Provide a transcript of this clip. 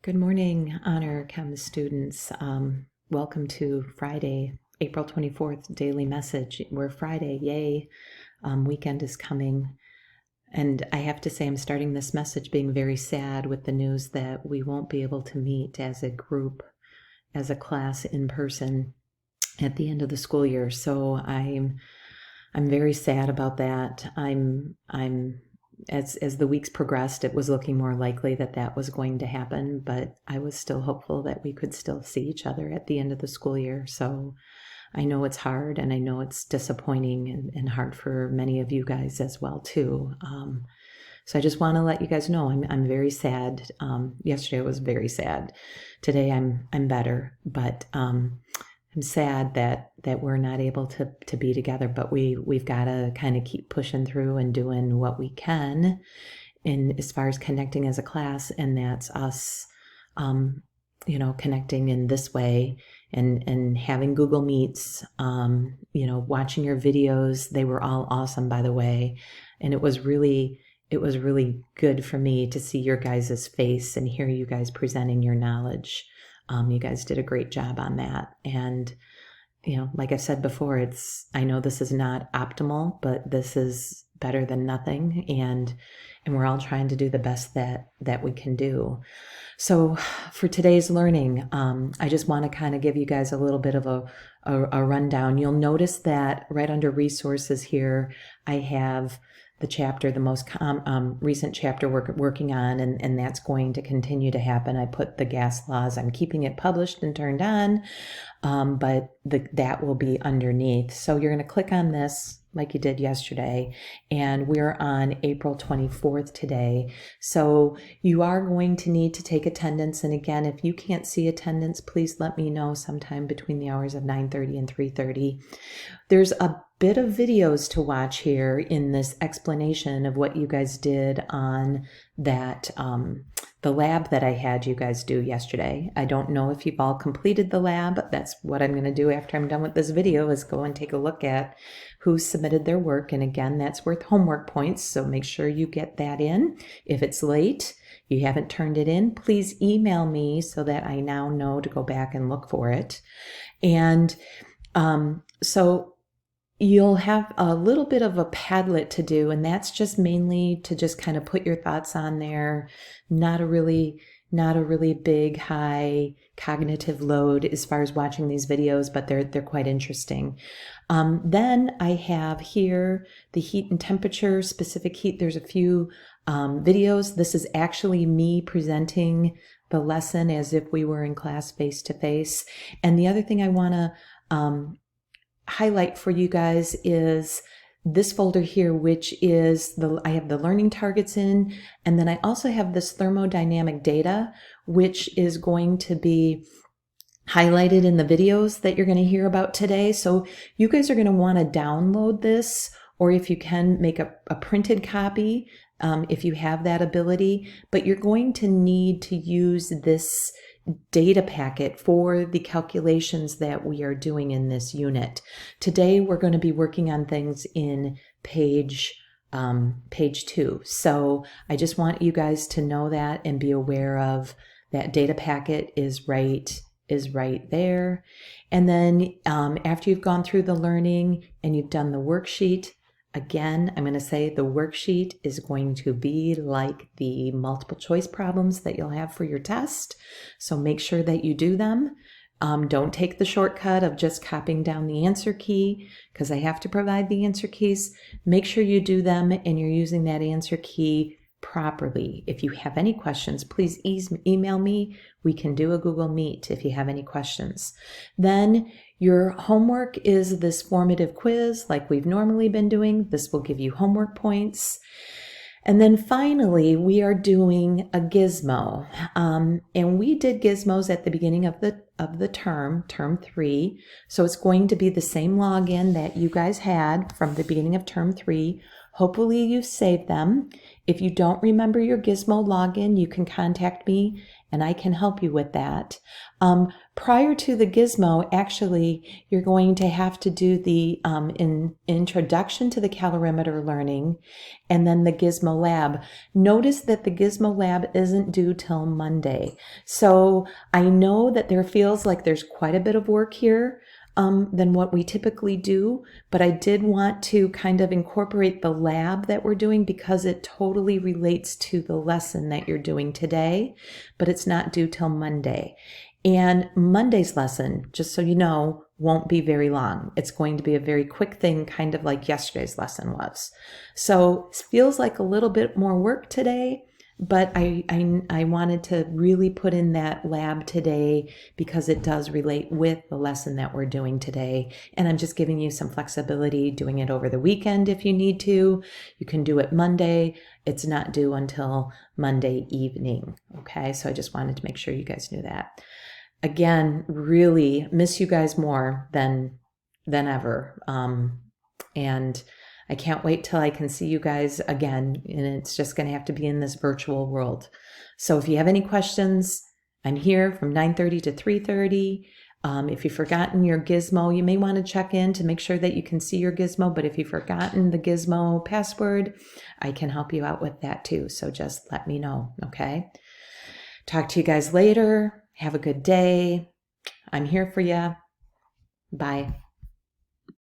Good morning, Honor Chem students. Welcome to Friday, April 24th Daily Message. We're Friday, yay. Weekend is coming. And I have to say, I'm starting this message being very sad with the news that we won't be able to meet as a group, as a class in person at the end of the school year. So I'm very sad about that. As the weeks progressed, it was looking more likely that that was going to happen, but I was still hopeful that we could still see each other at the end of the school year. So I know it's hard, and I know it's disappointing and hard for many of you guys as well too. So I just want to let you guys know I'm very sad. Yesterday I was very sad. Today I'm better, but I'm sad that we're not able to be together, but we've got to kind of keep pushing through and doing what we can in as far as connecting as a class, and that's us, connecting in this way and having Google Meets, watching your videos. They were all awesome, by the way, and it was really good for me to see your guys' face and hear you guys presenting your knowledge. You guys did a great job on that. And, like I said before, I know this is not optimal, but this is better than nothing. And we're all trying to do the best that we can do. So for today's learning, I just want to kind of give you guys a little bit of a rundown. You'll notice that right under resources here, I have the chapter, the most recent chapter working on, and that's going to continue to happen. I put the gas laws, I'm keeping it published and turned on, but that will be underneath. So you're going to click on this like you did yesterday, and we're on April 24th today. So you are going to need to take attendance, and again, if you can't see attendance, please let me know sometime between the hours of 9:30 and 3:30. There's a bit of videos to watch here in this explanation of what you guys did on that the lab that I had you guys do yesterday. I don't know if you've all completed the lab. That's what I'm going to do after I'm done with this video, is go and take a look at who submitted their work. And again, that's worth homework points, so make sure you get that in. If it's late, you haven't turned it in, please email me so that I now know to go back and look for it. And so you'll have a little bit of a Padlet to do, and that's just mainly to just kind of put your thoughts on there. Not a really big, high cognitive load as far as watching these videos, but they're quite interesting. Then I have here the heat and temperature, specific heat. There's a few videos. This is actually me presenting the lesson as if we were in class face to face. And the other thing I want to highlight for you guys is this folder here, which is I have the learning targets in, and then I also have this thermodynamic data, which is going to be highlighted in the videos that you're going to hear about today. So you guys are going to want to download this, or if you can, make a printed copy if you have that ability, but you're going to need to use this data packet for the calculations that we are doing in this unit. Today we're going to be working on things in page 2. So I just want you guys to know that and be aware of that. Data packet is right there. And then after you've gone through the learning and you've done the worksheet, again, I'm going to say the worksheet is going to be like the multiple choice problems that you'll have for your test. So make sure that you do them. Don't take the shortcut of just copying down the answer key, because I have to provide the answer keys. Make sure you do them and you're using that answer key properly. If you have any questions, please email me. We can do a Google Meet if you have any questions. Then your homework is this formative quiz like we've normally been doing. This will give you homework points. And then finally, we are doing a gizmo. And we did gizmos at the beginning of the term 3. So it's going to be the same login that you guys had from the beginning of term 3. Hopefully you've saved them. If you don't remember your gizmo login, you can contact me and I can help you with that. Prior to the gizmo, actually, you're going to have to do the introduction to the calorimeter learning and then the gizmo lab. Notice that the gizmo lab isn't due till Monday. So I know that there feels like there's quite a bit of work here than what we typically do, but I did want to kind of incorporate the lab that we're doing because it totally relates to the lesson that you're doing today, but it's not due till Monday. And Monday's lesson, just so you know, won't be very long. It's going to be a very quick thing, kind of like yesterday's lesson was. So it feels like a little bit more work today, but I wanted to really put in that lab today because it does relate with the lesson that we're doing today. And I'm just giving you some flexibility, doing it over the weekend if you need to. You can do it Monday. It's not due until Monday evening. Okay, so I just wanted to make sure you guys knew that. Again, really miss you guys more than ever. And I can't wait till I can see you guys again, and it's just going to have to be in this virtual world. So if you have any questions, I'm here from 9:30 to 3:30. If you've forgotten your gizmo, you may want to check in to make sure that you can see your gizmo. But if you've forgotten the gizmo password, I can help you out with that too. So just let me know, okay? Talk to you guys later. Have a good day. I'm here for you. Bye.